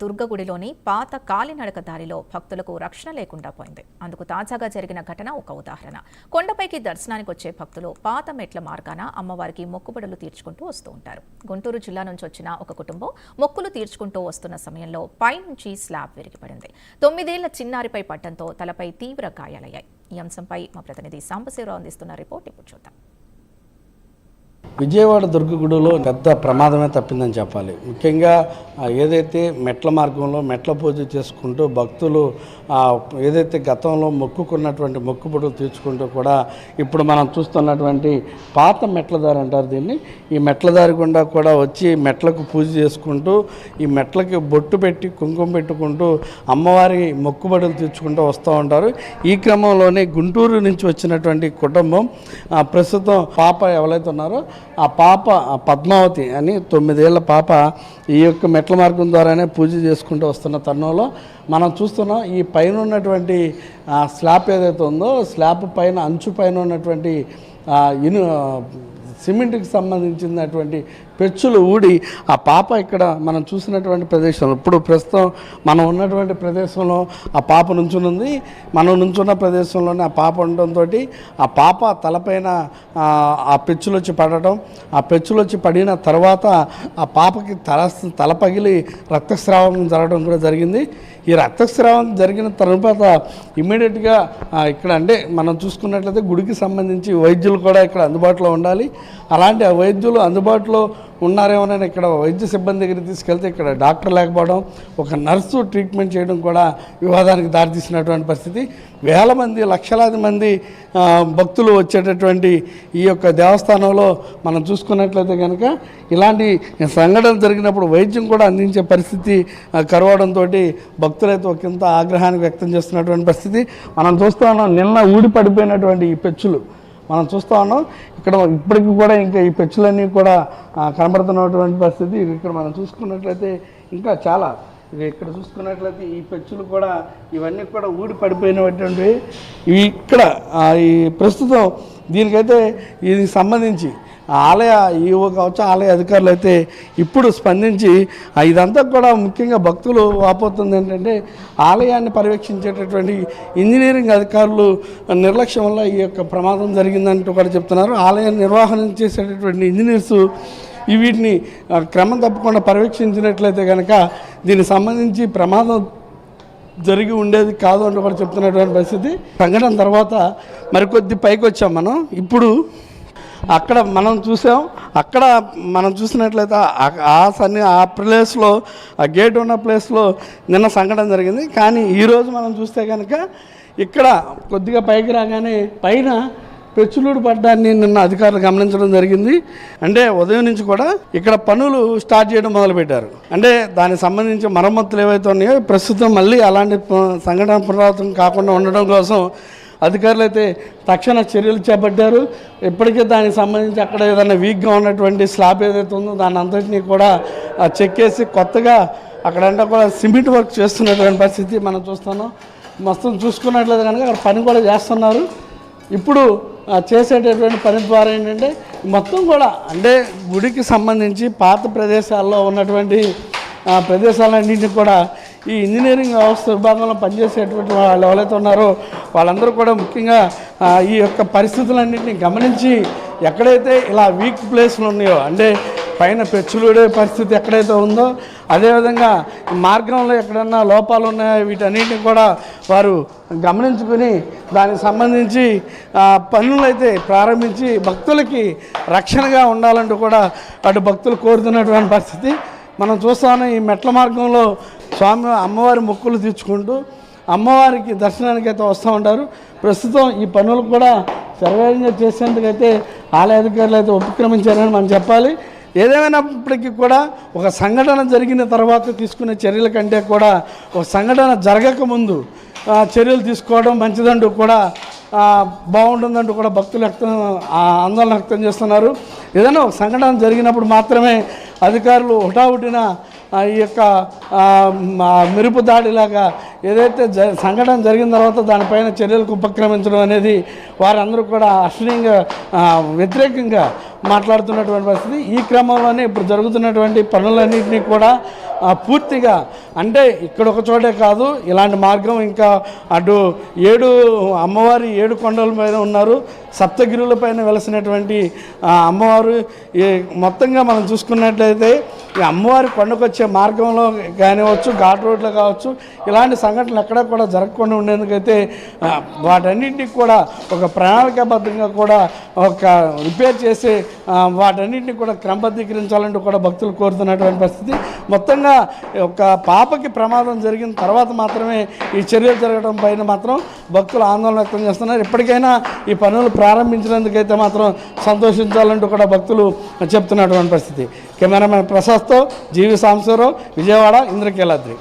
దుర్గగుడిలోని పాత కాలినడక దారిలో భక్తులకు రక్షణ లేకుండా పోయింది. అందుకు తాజాగా జరిగిన ఘటన ఒక ఉదాహరణ. కొండపైకి దర్శనానికి వచ్చే భక్తులు పాత మెట్ల మార్గాన అమ్మవారికి మొక్కుబడులు తీర్చుకుంటూ వస్తూ ఉంటారు. గుంటూరు జిల్లా నుంచి వచ్చిన ఒక కుటుంబం మొక్కులు తీర్చుకుంటూ వస్తున్న సమయంలో పైనుంచి స్లాబ్ విరిగిపడింది. 9 ఏళ్ల చిన్నారిపై పడ్డంతో తలపై తీవ్ర గాయాలయ్యాయి. ఈ అంశంపై మా ప్రతినిధి సాంబశివరావు అందిస్తున్న రిపోర్ట్ ఇప్పుడు చూద్దాం. విజయవాడ దుర్గగుడిలో పెద్ద ప్రమాదమే తప్పిందని చెప్పాలి. ముఖ్యంగా ఏదైతే మెట్ల మార్గంలో మెట్ల పూజ చేసుకుంటూ భక్తులు ఏదైతే గతంలో మొక్కుకున్నటువంటి మొక్కుబడులు తీర్చుకుంటూ కూడా ఇప్పుడు మనం చూస్తున్నటువంటి పాత మెట్ల దారి అంటారు దీన్ని. ఈ మెట్ల దారి గుండా కూడా వచ్చి మెట్లకు పూజ చేసుకుంటూ ఈ మెట్లకి బొట్టు పెట్టి కుంకుమ పెట్టుకుంటూ అమ్మవారి మొక్కుబడులు తీర్చుకుంటూ వస్తూ ఉంటారు. ఈ క్రమంలోనే గుంటూరు నుంచి వచ్చినటువంటి కుటుంబం ప్రస్తుతం పాప ఎవరైతే ఉన్నారో ఆ పాప పద్మావతి అని 9 ఏళ్ల పాప ఈ యొక్క మెట్ల మార్గం ద్వారానే పూజ చేసుకుంటూ వస్తున్న తరుణంలో మనం చూస్తున్నాం. ఈ పైన ఉన్నటువంటి స్లాబ్ ఏదైతే ఉందో స్లాబ్ పైన అంచు పైన ఉన్నటువంటి సిమెంట్కి సంబంధించినటువంటి పెచ్చులు ఊడి ఆ పాప ఇక్కడ మనం చూసినటువంటి ప్రదేశంలో ఇప్పుడు ప్రస్తుతం మనం ఉన్నటువంటి ప్రదేశంలో ఆ పాప నుంచునుంది. మనం నుంచున్న ప్రదేశంలోనే ఆ పాప ఉండడంతో ఆ పాప తలపైన ఆ పెచ్చులు వచ్చి పడటం, ఆ పెచ్చులు వచ్చి పడిన తర్వాత ఆ పాపకి తల పగిలి రక్తస్రావం జరగడం కూడా జరిగింది. ఈ రక్తస్రావం జరిగిన తర్వాత ఇమ్మీడియట్గా ఇక్కడ అంటే మనం చూసుకున్నట్లయితే గుడికి సంబంధించి వైద్యులు కూడా ఇక్కడ అందుబాటులో ఉండాలి. అలాంటి ఆ వైద్యులు అందుబాటులో ఉన్నారేమోనని ఇక్కడ వైద్య సిబ్బంది దగ్గరికి తీసుకెళ్తే ఇక్కడ డాక్టర్ లేకపోవడం, ఒక నర్సు ట్రీట్మెంట్ చేయడం కూడా వివాదానికి దారితీసినటువంటి పరిస్థితి. వేల మంది లక్షలాది మంది భక్తులు వచ్చేటటువంటి ఈ యొక్క దేవస్థానంలో మనం చూసుకున్నట్లయితే కనుక ఇలాంటి సంఘటన జరిగినప్పుడు వైద్యం కూడా అందించే పరిస్థితి కరవడంతో భక్తులైతే ఒకంత ఆగ్రహానికి వ్యక్తం చేస్తున్నటువంటి పరిస్థితి మనం చూస్తూ ఉన్నాం. నిన్న ఊడి పడిపోయినటువంటి ఈ పెచ్చులు మనం చూస్తూ ఉన్నాం. ఇక్కడ ఇప్పటికీ కూడా ఇంకా ఈ పెచ్చులన్నీ కూడా కనబడుతున్నటువంటి పరిస్థితి. ఇక్కడ మనం చూసుకున్నట్లయితే ఇంకా చాలా ఇక్కడ చూసుకున్నట్లయితే ఈ పెచ్చులు కూడా ఇవన్నీ కూడా ఊడి పడిపోయినటువంటి ఇక్కడ ఈ ప్రస్తుతం దీనికైతే ఇది సంబంధించి ఆలయ ఈవో కావచ్చు ఆలయ అధికారులు అయితే ఇప్పుడు స్పందించి ఇదంతా కూడా ముఖ్యంగా భక్తులు వాపోతుంది ఏంటంటే ఆలయాన్ని పర్యవేక్షించేటటువంటి ఇంజనీరింగ్ అధికారులు నిర్లక్ష్యం వల్ల ఈ యొక్క ప్రమాదం జరిగిందంటూ కూడా చెప్తున్నారు. ఆలయ నిర్వహణ చేసేటటువంటి ఇంజనీర్స్ వీటిని క్రమం తప్పకుండా పర్యవేక్షించినట్లయితే కనుక దీనికి సంబంధించి ప్రమాదం జరిగి ఉండేది కాదు అంటూ కూడా చెప్తున్నటువంటి పరిస్థితి. సంఘటన తర్వాత మరికొద్ది పైకి వచ్చాం మనం. ఇప్పుడు అక్కడ మనం చూసాం, అక్కడ మనం చూసినట్లయితే ఆ ప్లేస్లో ఆ గేట్ ఉన్న ప్లేస్లో నిన్న సంఘటన జరిగింది. కానీ ఈరోజు మనం చూస్తే కనుక ఇక్కడ కొద్దిగా పైకి రాగానే పైన పెచ్చులూడు పడ్డాన్ని నిన్న అధికారులు గమనించడం జరిగింది. అంటే ఉదయం నుంచి కూడా ఇక్కడ పనులు స్టార్ట్ చేయడం మొదలుపెట్టారు. అంటే దానికి సంబంధించి మరమ్మతులు ఏవైతే ఉన్నాయో ప్రస్తుతం మళ్ళీ అలాంటి సంఘటన పునరావృతం కాకుండా ఉండడం కోసం అధికారులు అయితే తక్షణ చర్యలు చేపట్టారు. ఇప్పటికే దానికి సంబంధించి అక్కడ ఏదైనా వీక్గా ఉన్నటువంటి స్లాబ్ ఏదైతే ఉందో దాన్ని అంతటినీ కూడా చెక్ చేసి కొత్తగా అక్కడంతా కూడా సిమెంట్ వర్క్ చేస్తున్నటువంటి పరిస్థితి మనం చూస్తున్నాం. మొత్తం చూసుకున్నట్లయితే కనుక అక్కడ పని కూడా చేస్తున్నారు. ఇప్పుడు చేసేటటువంటి పని ద్వారా ఏంటంటే మొత్తం కూడా అంటే గుడికి సంబంధించి పాత ప్రదేశాల్లో ఉన్నటువంటి ప్రదేశాలన్నింటినీ కూడా ఈ ఇంజనీరింగ్ వ్యవస్థ విభాగంలో పనిచేసేటువంటి వాళ్ళు ఎవరైతే ఉన్నారో వాళ్ళందరూ కూడా ముఖ్యంగా ఈ యొక్క పరిస్థితులన్నింటినీ గమనించి ఎక్కడైతే ఇలా వీక్ ప్లేస్లు ఉన్నాయో అంటే పైన పెచ్చులుడే పరిస్థితి ఎక్కడైతే ఉందో అదేవిధంగా మార్గంలో ఎక్కడన్నా లోపాలు ఉన్నాయో వీటన్నిటిని కూడా వారు గమనించుకుని దానికి సంబంధించి పనులు అయితే ప్రారంభించి భక్తులకి రక్షణగా ఉండాలంటూ కూడా అటు భక్తులు కోరుతున్నటువంటి పరిస్థితి మనం చూస్తాను. ఈ మెట్ల మార్గంలో అమ్మవారి మొక్కులు తీర్చుకుంటూ అమ్మవారికి దర్శనానికి అయితే వస్తూ ఉంటారు. ప్రస్తుతం ఈ పనులు కూడా సర్వేంగా చేసేందుకైతే ఆలయ అధికారులు అయితే ఉపక్రమించారని మనం చెప్పాలి. ఏదేమైనప్పటికీ కూడా ఒక సంఘటన జరిగిన తర్వాత తీసుకునే చర్యల కంటే కూడా ఒక సంఘటన జరగకముందు చర్యలు తీసుకోవడం మంచిదంటూ కూడా బాగుంటుందంటూ కూడా భక్తులు ఆందోళన వ్యక్తం చేస్తున్నారు. ఏదైనా ఒక సంఘటన జరిగినప్పుడు మాత్రమే అధికారులు హుటాహుటిన ఈ యొక్క మెరుపు దాడిలాగా ఏదైతే సంఘటన జరిగిన తర్వాత దానిపైన చర్యలకు ఉపక్రమించడం అనేది వారందరూ కూడా అశ్లీలంగా వ్యతిరేకంగా మాట్లాడుతున్నటువంటి పరిస్థితి. ఈ క్రమంలోనే ఇప్పుడు జరుగుతున్నటువంటి పనులన్నింటినీ కూడా పూర్తిగా అంటే ఇక్కడ ఒక చోటే కాదు, ఇలాంటి మార్గం ఇంకా అటు అమ్మవారి 7 కొండల పైన ఉన్నారు, సప్తగిరుల పైన వెలసినటువంటి అమ్మవారు. మొత్తంగా మనం చూసుకున్నట్లయితే ఈ అమ్మవారి కొండకు వచ్చే మార్గంలో కానివచ్చు, ఘాట్ రోడ్లో కావచ్చు, ఇలాంటి సంఘటనలు ఎక్కడా కూడా జరగకుండా ఉండేందుకైతే వాటన్నింటినీ కూడా ఒక ప్రణాళికాబద్ధంగా కూడా ఒక రిపేర్ చేసి వాటన్నింటినీ కూడా క్రమబద్ధీకరించాలంటూ కూడా భక్తులు కోరుతున్నటువంటి పరిస్థితి. మొత్తంగా ఒక పాపకి ప్రమాదం జరిగిన తర్వాత మాత్రమే ఈ చర్యలు జరగడం పైన మాత్రం భక్తులు ఆందోళన వ్యక్తం చేస్తున్నారు. ఇప్పటికైనా ఈ పనులు ప్రారంభించినందుకైతే మాత్రం సంతోషించాలంటూ కూడా భక్తులు చెప్తున్నటువంటి పరిస్థితి. కెమెరామెన్ ప్రసాద్తో జీవి సాంబశివరావు, విజయవాడ, ఇంద్రకీలాద్రి.